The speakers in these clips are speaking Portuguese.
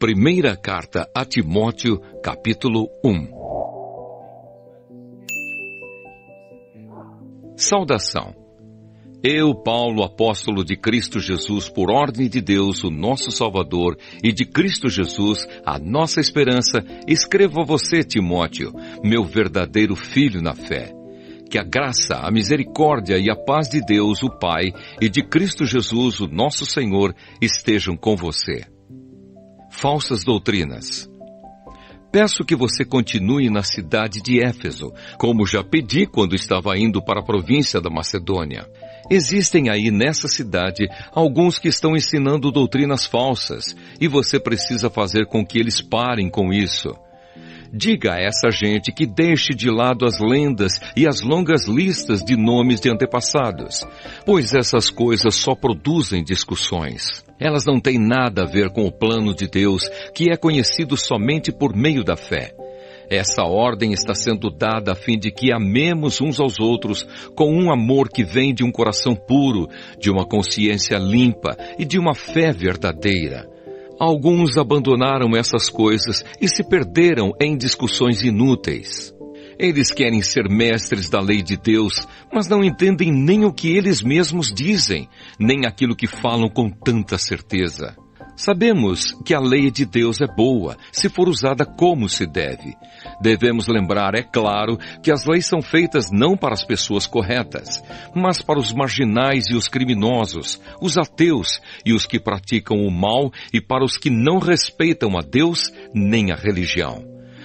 Primeira carta a Timóteo, capítulo 1. Saudação. Eu, Paulo, apóstolo de Cristo Jesus, por ordem de Deus, o nosso Salvador, e de Cristo Jesus, a nossa esperança, escrevo a você, Timóteo, meu verdadeiro filho na fé. Que a graça, a misericórdia e a paz de Deus, o Pai, e de Cristo Jesus, o nosso Senhor, estejam com você. Falsas doutrinas. Peço que você continue na cidade de Éfeso, como já pedi quando estava indo para a província da Macedônia. Existem aí nessa cidade alguns que estão ensinando doutrinas falsas, e você precisa fazer com que eles parem com isso. Diga a essa gente que deixe de lado as lendas e as longas listas de nomes de antepassados, pois essas coisas só produzem discussões. Elas não têm nada a ver com o plano de Deus, que é conhecido somente por meio da fé. Essa ordem está sendo dada a fim de que amemos uns aos outros com um amor que vem de um coração puro, de uma consciência limpa e de uma fé verdadeira. Alguns abandonaram essas coisas e se perderam em discussões inúteis. Eles querem ser mestres da lei de Deus, mas não entendem nem o que eles mesmos dizem, nem aquilo que falam com tanta certeza. Sabemos que a lei de Deus é boa, se for usada como se deve. Devemos lembrar, é claro, que as leis são feitas não para as pessoas corretas, mas para os marginais e os criminosos, os ateus e os que praticam o mal e para os que não respeitam a Deus nem a religião.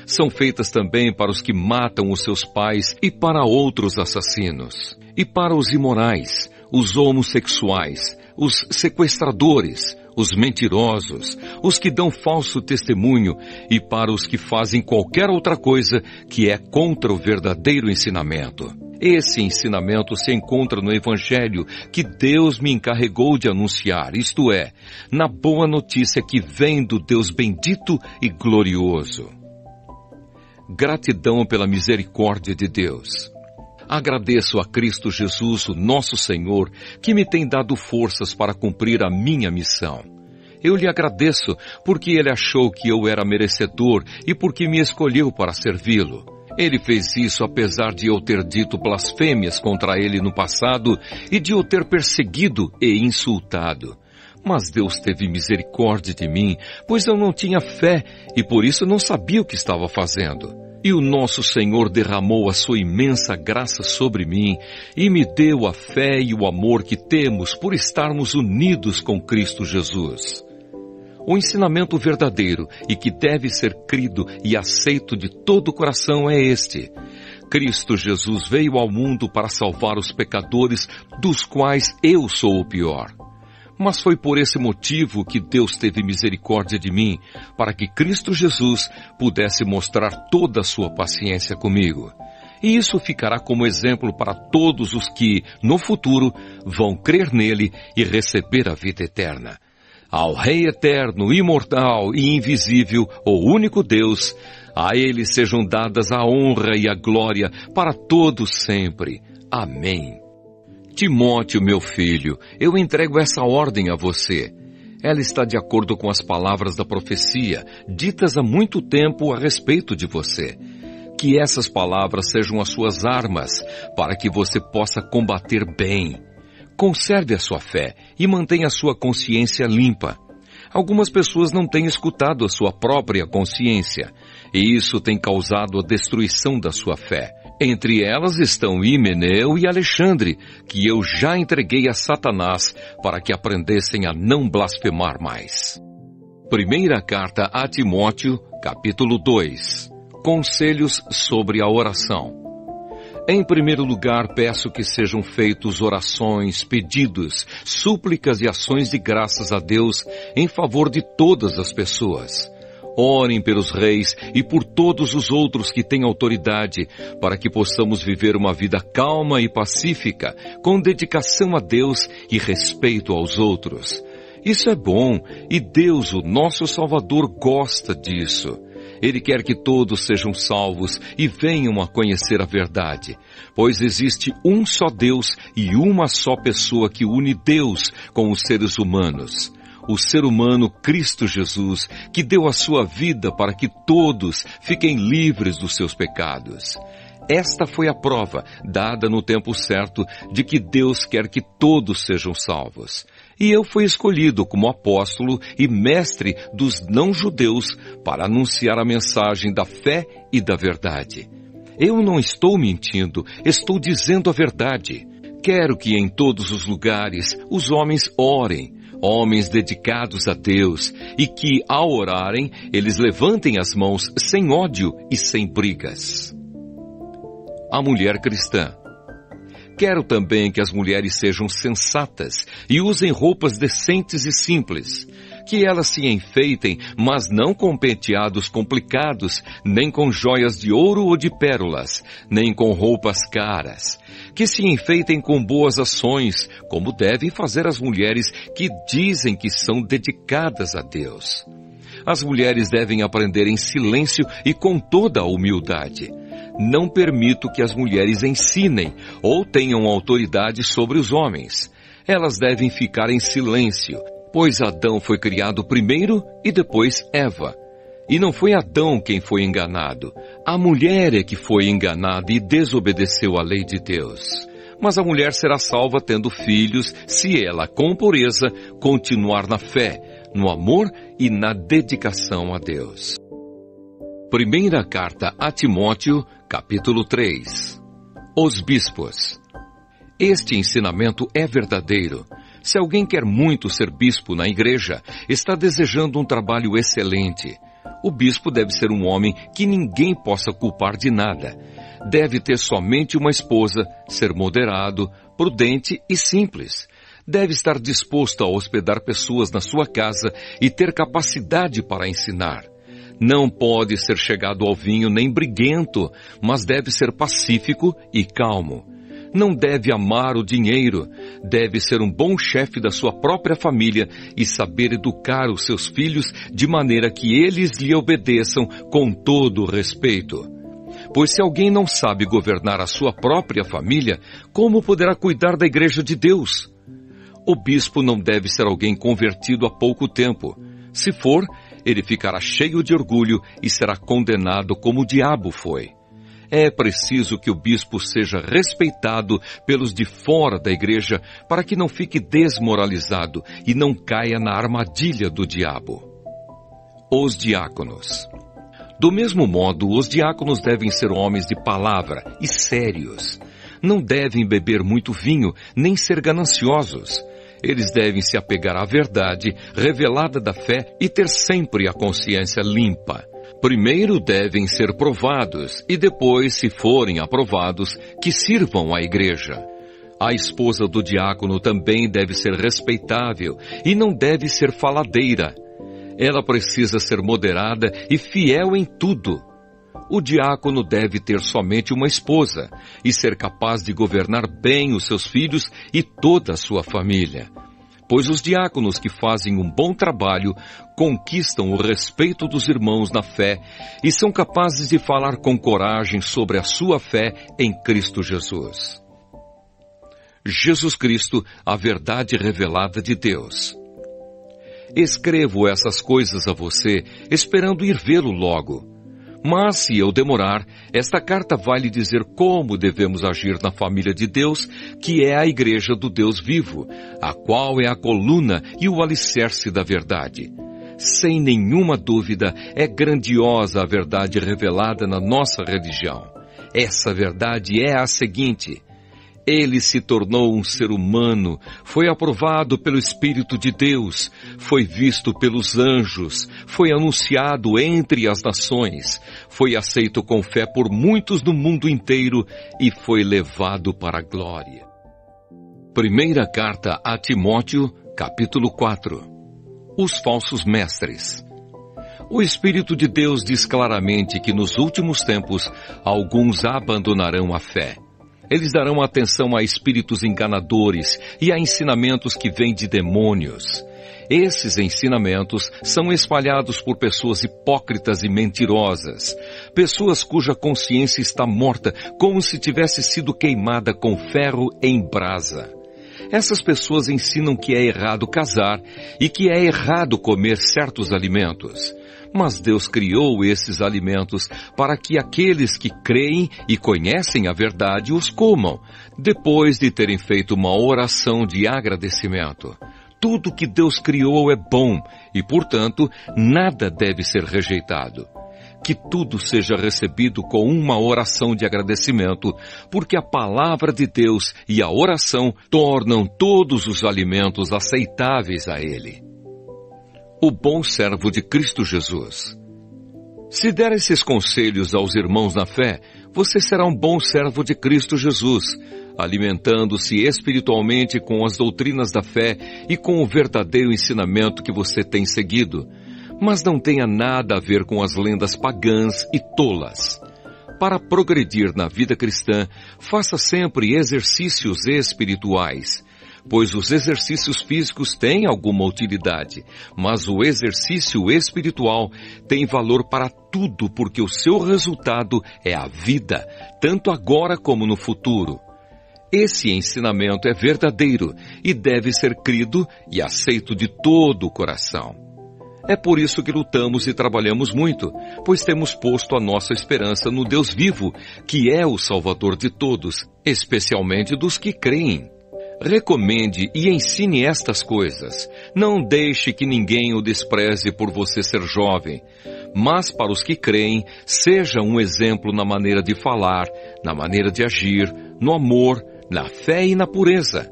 São feitas também para os que matam os seus pais e para outros assassinos, e para os imorais, os homossexuais, os sequestradores, os mentirosos, os que dão falso testemunho e para os que fazem qualquer outra coisa que é contra o verdadeiro ensinamento. Esse ensinamento se encontra no Evangelho que Deus me encarregou de anunciar, isto é, na boa notícia que vem do Deus bendito e glorioso. Gratidão pela misericórdia de Deus. Agradeço a Cristo Jesus, o nosso Senhor, que me tem dado forças para cumprir a minha missão. Eu lhe agradeço porque Ele achou que eu era merecedor e porque me escolheu para servi-lo. Ele fez isso apesar de eu ter dito blasfêmias contra Ele no passado e de eu ter perseguido e insultado. Mas Deus teve misericórdia de mim, pois eu não tinha fé e por isso não sabia o que estava fazendo. E o nosso Senhor derramou a sua imensa graça sobre mim e me deu a fé e o amor que temos por estarmos unidos com Cristo Jesus. O ensinamento verdadeiro e que deve ser crido e aceito de todo o coração é este. Cristo Jesus veio ao mundo para salvar os pecadores, dos quais eu sou o pior. Mas foi por esse motivo que Deus teve misericórdia de mim, para que Cristo Jesus pudesse mostrar toda a sua paciência comigo. E isso ficará como exemplo para todos os que, no futuro, vão crer nele e receber a vida eterna. Ao Rei eterno, imortal e invisível, o único Deus, a Ele sejam dadas a honra e a glória para todos sempre. Amém. Timóteo, meu filho, eu entrego essa ordem a você. Ela está de acordo com as palavras da profecia, ditas há muito tempo a respeito de você. Que essas palavras sejam as suas armas, para que você possa combater bem. Conserve a sua fé e mantenha a sua consciência limpa. Algumas pessoas não têm escutado a sua própria consciência, e isso tem causado a destruição da sua fé. Entre elas estão Himeneu e Alexandre, que eu já entreguei a Satanás para que aprendessem a não blasfemar mais. Primeira carta a Timóteo, capítulo 2. Conselhos sobre a oração. Em primeiro lugar, peço que sejam feitos orações, pedidos, súplicas e ações de graças a Deus em favor de todas as pessoas. Orem pelos reis e por todos os outros que têm autoridade, para que possamos viver uma vida calma e pacífica, com dedicação a Deus e respeito aos outros. Isso é bom, e Deus, o nosso Salvador, gosta disso. Ele quer que todos sejam salvos e venham a conhecer a verdade, pois existe um só Deus e uma só pessoa que une Deus com os seres humanos. o ser humano Cristo Jesus, que deu a sua vida para que todos fiquem livres dos seus pecados. Esta foi a prova, dada no tempo certo, de que Deus quer que todos sejam salvos. E eu fui escolhido como apóstolo e mestre dos não-judeus para anunciar a mensagem da fé e da verdade. Eu não estou mentindo, estou dizendo a verdade. Quero que em todos os lugares os homens orem, homens dedicados a Deus, e que, ao orarem, eles levantem as mãos sem ódio e sem brigas. A mulher cristã. Quero também que as mulheres sejam sensatas e usem roupas decentes e simples. Que elas se enfeitem, mas não com penteados complicados, nem com joias de ouro ou de pérolas, nem com roupas caras. Que se enfeitem com boas ações, como devem fazer as mulheres que dizem que são dedicadas a Deus. As mulheres devem aprender em silêncio e com toda a humildade. Não permito que as mulheres ensinem ou tenham autoridade sobre os homens. Elas devem ficar em silêncio, pois Adão foi criado primeiro e depois Eva. E não foi Adão quem foi enganado. A mulher é que foi enganada e desobedeceu à lei de Deus. Mas a mulher será salva tendo filhos se ela, com pureza, continuar na fé, no amor e na dedicação a Deus. Primeira carta a Timóteo, capítulo 3. Os bispos. Este ensinamento é verdadeiro. Se alguém quer muito ser bispo na igreja, está desejando um trabalho excelente. O bispo deve ser um homem que ninguém possa culpar de nada. Deve ter somente uma esposa, ser moderado, prudente e simples. Deve estar disposto a hospedar pessoas na sua casa e ter capacidade para ensinar. Não pode ser chegado ao vinho nem briguento, mas deve ser pacífico e calmo. Não deve amar o dinheiro, deve ser um bom chefe da sua própria família e saber educar os seus filhos de maneira que eles lhe obedeçam com todo o respeito. Pois se alguém não sabe governar a sua própria família, como poderá cuidar da igreja de Deus? O bispo não deve ser alguém convertido há pouco tempo. Se for, ele ficará cheio de orgulho e será condenado como o diabo foi. É preciso que o bispo seja respeitado pelos de fora da igreja para que não fique desmoralizado e não caia na armadilha do diabo. Os diáconos. Do mesmo modo, os diáconos devem ser homens de palavra e sérios. Não devem beber muito vinho, nem ser gananciosos. Eles devem se apegar à verdade revelada da fé e ter sempre a consciência limpa. Primeiro devem ser provados e depois, se forem aprovados, que sirvam à igreja. A esposa do diácono também deve ser respeitável e não deve ser faladeira. Ela precisa ser moderada e fiel em tudo. O diácono deve ter somente uma esposa e ser capaz de governar bem os seus filhos e toda a sua família. Pois os diáconos que fazem um bom trabalho conquistam o respeito dos irmãos na fé e são capazes de falar com coragem sobre a sua fé em Cristo Jesus. Jesus Cristo, a verdade revelada de Deus. Escrevo essas coisas a você, esperando ir vê-lo logo. Mas, se eu demorar, esta carta vai lhe dizer como devemos agir na família de Deus, que é a igreja do Deus vivo, a qual é a coluna e o alicerce da verdade. Sem nenhuma dúvida, é grandiosa a verdade revelada na nossa religião. Essa verdade é a seguinte: ele se tornou um ser humano, foi aprovado pelo Espírito de Deus, foi visto pelos anjos, foi anunciado entre as nações, foi aceito com fé por muitos no mundo inteiro e foi levado para a glória. Primeira carta a Timóteo, capítulo 4. Os falsos mestres. O Espírito de Deus diz claramente que nos últimos tempos alguns abandonarão a fé. Eles darão atenção a espíritos enganadores e a ensinamentos que vêm de demônios. Esses ensinamentos são espalhados por pessoas hipócritas e mentirosas, pessoas cuja consciência está morta como se tivesse sido queimada com ferro em brasa. Essas pessoas ensinam que é errado casar e que é errado comer certos alimentos. Mas Deus criou esses alimentos para que aqueles que creem e conhecem a verdade os comam, depois de terem feito uma oração de agradecimento. Tudo que Deus criou é bom e, portanto, nada deve ser rejeitado. Que tudo seja recebido com uma oração de agradecimento, porque a palavra de Deus e a oração tornam todos os alimentos aceitáveis a Ele. O bom servo de Cristo Jesus. Se der esses conselhos aos irmãos na fé, você será um bom servo de Cristo Jesus, alimentando-se espiritualmente com as doutrinas da fé e com o verdadeiro ensinamento que você tem seguido, mas não tenha nada a ver com as lendas pagãs e tolas. Para progredir na vida cristã, faça sempre exercícios espirituais, pois os exercícios físicos têm alguma utilidade, mas o exercício espiritual tem valor para tudo, porque o seu resultado é a vida, tanto agora como no futuro. Esse ensinamento é verdadeiro e deve ser crido e aceito de todo o coração. É por isso que lutamos e trabalhamos muito, pois temos posto a nossa esperança no Deus vivo, que é o Salvador de todos, especialmente dos que creem. Recomende e ensine estas coisas. Não deixe que ninguém o despreze por você ser jovem. Mas para os que creem, seja um exemplo na maneira de falar, na maneira de agir, no amor, na fé e na pureza.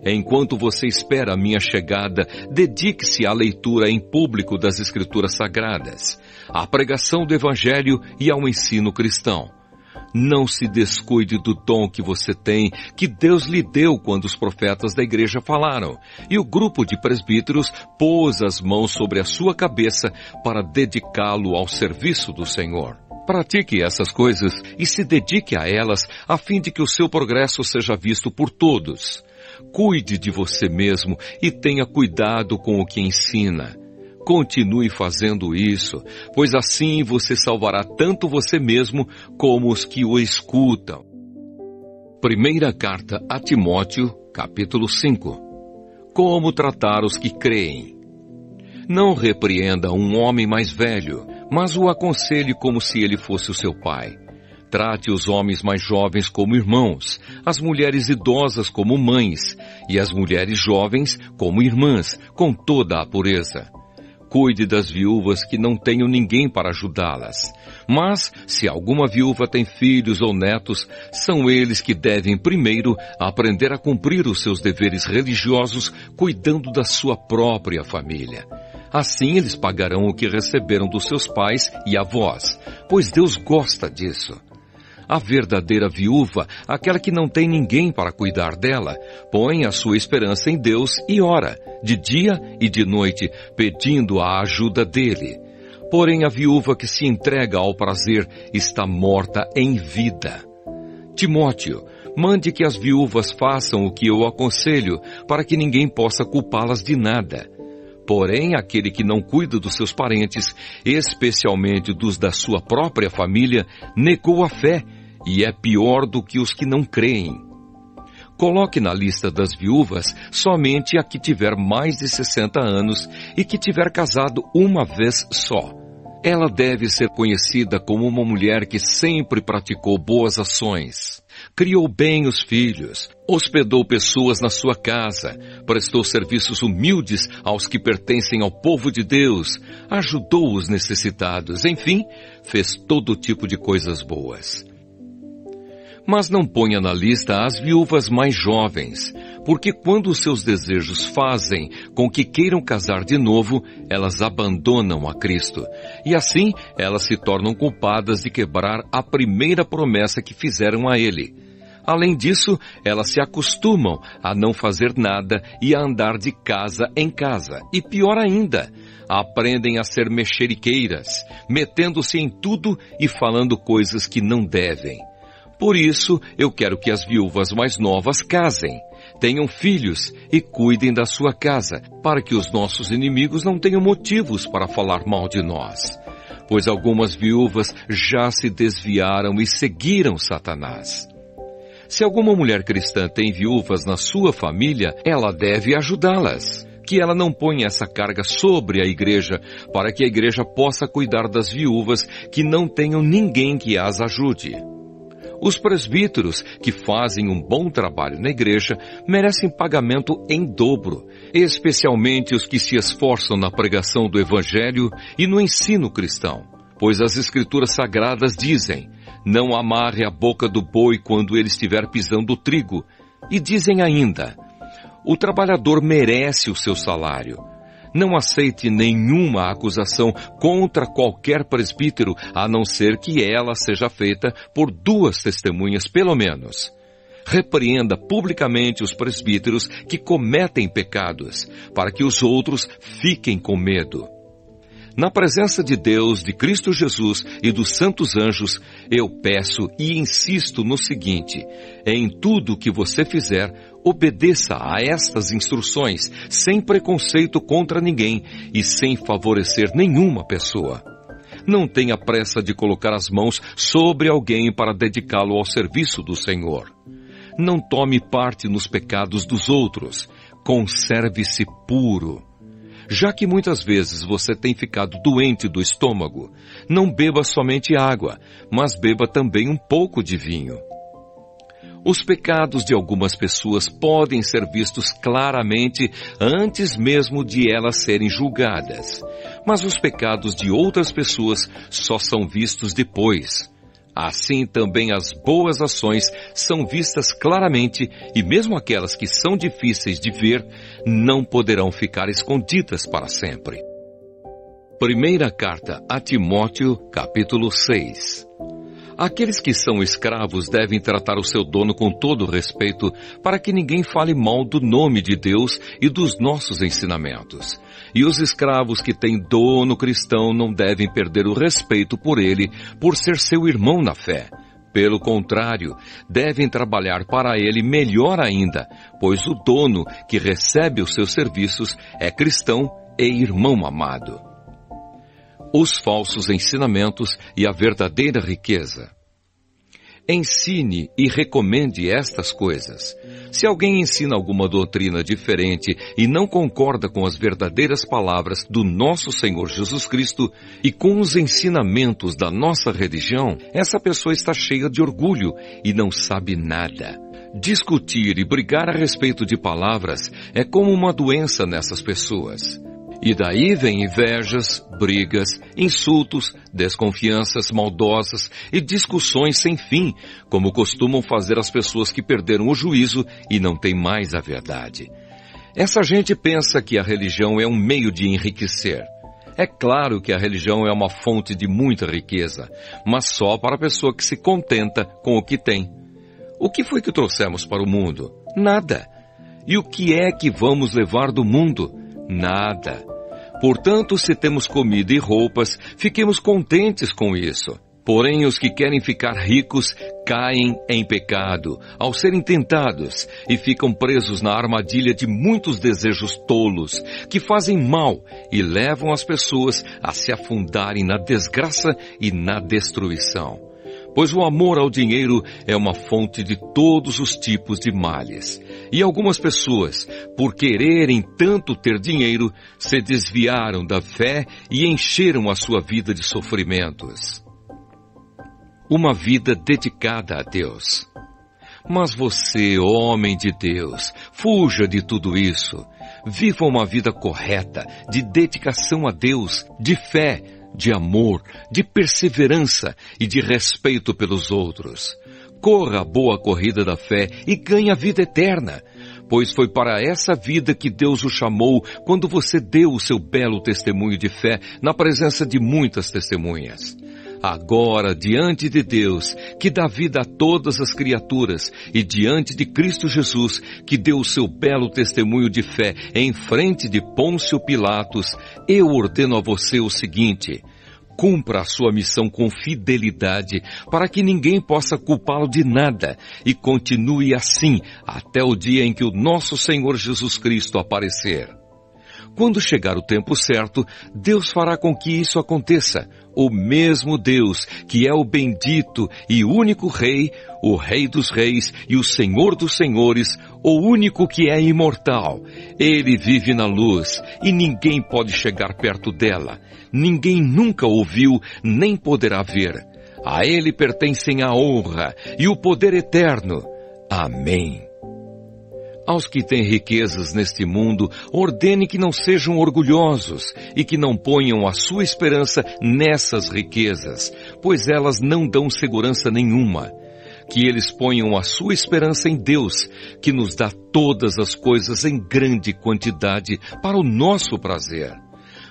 Enquanto você espera a minha chegada, dedique-se à leitura em público das Escrituras Sagradas, à pregação do Evangelho e ao ensino cristão. Não se descuide do dom que você tem, que Deus lhe deu quando os profetas da igreja falaram, e o grupo de presbíteros pôs as mãos sobre a sua cabeça para dedicá-lo ao serviço do Senhor. Pratique essas coisas e se dedique a elas, a fim de que o seu progresso seja visto por todos. Cuide de você mesmo e tenha cuidado com o que ensina. Continue fazendo isso, pois assim você salvará tanto você mesmo como os que o escutam. Primeira carta a Timóteo, capítulo 5. Como tratar os que creem? Não repreenda um homem mais velho, mas o aconselhe como se ele fosse o seu pai. Trate os homens mais jovens como irmãos, as mulheres idosas como mães, e as mulheres jovens como irmãs, com toda a pureza. Cuide das viúvas que não tenham ninguém para ajudá-las. Mas, se alguma viúva tem filhos ou netos, são eles que devem primeiro aprender a cumprir os seus deveres religiosos, cuidando da sua própria família. Assim eles pagarão o que receberam dos seus pais e avós, pois Deus gosta disso. A verdadeira viúva, aquela que não tem ninguém para cuidar dela, põe a sua esperança em Deus e ora, de dia e de noite, pedindo a ajuda dele. Porém, a viúva que se entrega ao prazer está morta em vida. Timóteo, mande que as viúvas façam o que eu aconselho, para que ninguém possa culpá-las de nada. Porém, aquele que não cuida dos seus parentes, especialmente dos da sua própria família, negou a fé e é pior do que os que não creem. Coloque na lista das viúvas somente a que tiver mais de 60 anos e que tiver casado uma vez só. Ela deve ser conhecida como uma mulher que sempre praticou boas ações. Criou bem os filhos, hospedou pessoas na sua casa, prestou serviços humildes aos que pertencem ao povo de Deus, ajudou os necessitados, enfim, fez todo tipo de coisas boas. Mas não ponha na lista as viúvas mais jovens, porque quando os seus desejos fazem com que queiram casar de novo, elas abandonam a Cristo. E assim, elas se tornam culpadas de quebrar a primeira promessa que fizeram a Ele. Além disso, elas se acostumam a não fazer nada e a andar de casa em casa. E pior ainda, aprendem a ser mexeriqueiras, metendo-se em tudo e falando coisas que não devem. Por isso, eu quero que as viúvas mais novas casem, tenham filhos e cuidem da sua casa, para que os nossos inimigos não tenham motivos para falar mal de nós. Pois algumas viúvas já se desviaram e seguiram Satanás. Se alguma mulher cristã tem viúvas na sua família, ela deve ajudá-las. Que ela não ponha essa carga sobre a igreja, para que a igreja possa cuidar das viúvas que não tenham ninguém que as ajude. Os presbíteros que fazem um bom trabalho na igreja merecem pagamento em dobro, especialmente os que se esforçam na pregação do Evangelho e no ensino cristão, pois as Escrituras Sagradas dizem: não amarre a boca do boi quando ele estiver pisando o trigo, e dizem ainda: o trabalhador merece o seu salário. Não aceite nenhuma acusação contra qualquer presbítero, a não ser que ela seja feita por 2 testemunhas pelo menos. Repreenda publicamente os presbíteros que cometem pecados, para que os outros fiquem com medo. Na presença de Deus, de Cristo Jesus e dos santos anjos, eu peço e insisto no seguinte: em tudo que você fizer, obedeça a estas instruções, sem preconceito contra ninguém e sem favorecer nenhuma pessoa. Não tenha pressa de colocar as mãos sobre alguém para dedicá-lo ao serviço do Senhor. Não tome parte nos pecados dos outros. Conserve-se puro. Já que muitas vezes você tem ficado doente do estômago, não beba somente água, mas beba também um pouco de vinho. Os pecados de algumas pessoas podem ser vistos claramente antes mesmo de elas serem julgadas, mas os pecados de outras pessoas só são vistos depois. Assim também as boas ações são vistas claramente e mesmo aquelas que são difíceis de ver não poderão ficar escondidas para sempre. Primeira carta a Timóteo, capítulo 6. Aqueles que são escravos devem tratar o seu dono com todo respeito, para que ninguém fale mal do nome de Deus e dos nossos ensinamentos. E os escravos que têm dono cristão não devem perder o respeito por ele, por ser seu irmão na fé. Pelo contrário, devem trabalhar para ele melhor ainda, pois o dono que recebe os seus serviços é cristão e irmão amado. Os falsos ensinamentos e a verdadeira riqueza. Ensine e recomende estas coisas. Se alguém ensina alguma doutrina diferente e não concorda com as verdadeiras palavras do nosso Senhor Jesus Cristo e com os ensinamentos da nossa religião, essa pessoa está cheia de orgulho e não sabe nada. Discutir e brigar a respeito de palavras é como uma doença nessas pessoas. E daí vem invejas, brigas, insultos, desconfianças maldosas e discussões sem fim, como costumam fazer as pessoas que perderam o juízo e não têm mais a verdade. Essa gente pensa que a religião é um meio de enriquecer. É claro que a religião é uma fonte de muita riqueza, mas só para a pessoa que se contenta com o que tem. O que foi que trouxemos para o mundo? Nada. E o que é que vamos levar do mundo? Nada. Portanto, se temos comida e roupas, fiquemos contentes com isso. Porém, os que querem ficar ricos caem em pecado ao serem tentados e ficam presos na armadilha de muitos desejos tolos que fazem mal e levam as pessoas a se afundarem na desgraça e na destruição. Pois o amor ao dinheiro é uma fonte de todos os tipos de males. E algumas pessoas, por quererem tanto ter dinheiro, se desviaram da fé e encheram a sua vida de sofrimentos. Uma vida dedicada a Deus. Mas você, homem de Deus, fuja de tudo isso. Viva uma vida correta, de dedicação a Deus, de fé, de amor, de perseverança e de respeito pelos outros. Corra a boa corrida da fé e ganhe a vida eterna, pois foi para essa vida que Deus o chamou quando você deu o seu belo testemunho de fé na presença de muitas testemunhas. Agora, diante de Deus, que dá vida a todas as criaturas, e diante de Cristo Jesus, que deu o seu belo testemunho de fé em frente de Pôncio Pilatos, eu ordeno a você o seguinte: cumpra a sua missão com fidelidade, para que ninguém possa culpá-lo de nada, e continue assim até o dia em que o nosso Senhor Jesus Cristo aparecer. Quando chegar o tempo certo, Deus fará com que isso aconteça. O mesmo Deus, que é o bendito e único Rei, o Rei dos Reis e o Senhor dos Senhores, o único que é imortal. Ele vive na luz e ninguém pode chegar perto dela. Ninguém nunca ouviu nem poderá ver. A Ele pertencem a honra e o poder eterno. Amém. Aos que têm riquezas neste mundo, ordene que não sejam orgulhosos e que não ponham a sua esperança nessas riquezas, pois elas não dão segurança nenhuma. Que eles ponham a sua esperança em Deus, que nos dá todas as coisas em grande quantidade para o nosso prazer.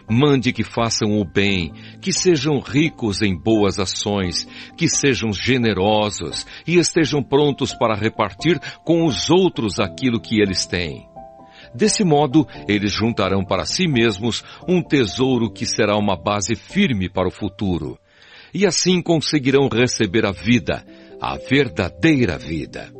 Mande que façam o bem, que sejam ricos em boas ações, que sejam generosos e estejam prontos para repartir com os outros aquilo que eles têm. Desse modo, eles juntarão para si mesmos um tesouro que será uma base firme para o futuro. E assim conseguirão receber a vida, a verdadeira vida.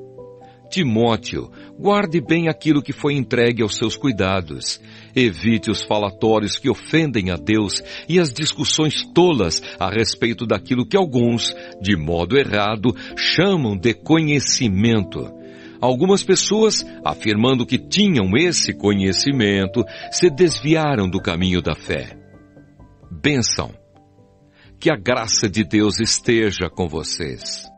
Timóteo, guarde bem aquilo que foi entregue aos seus cuidados. Evite os falatórios que ofendem a Deus e as discussões tolas a respeito daquilo que alguns, de modo errado, chamam de conhecimento. Algumas pessoas, afirmando que tinham esse conhecimento, se desviaram do caminho da fé. Bênção. Que a graça de Deus esteja com vocês.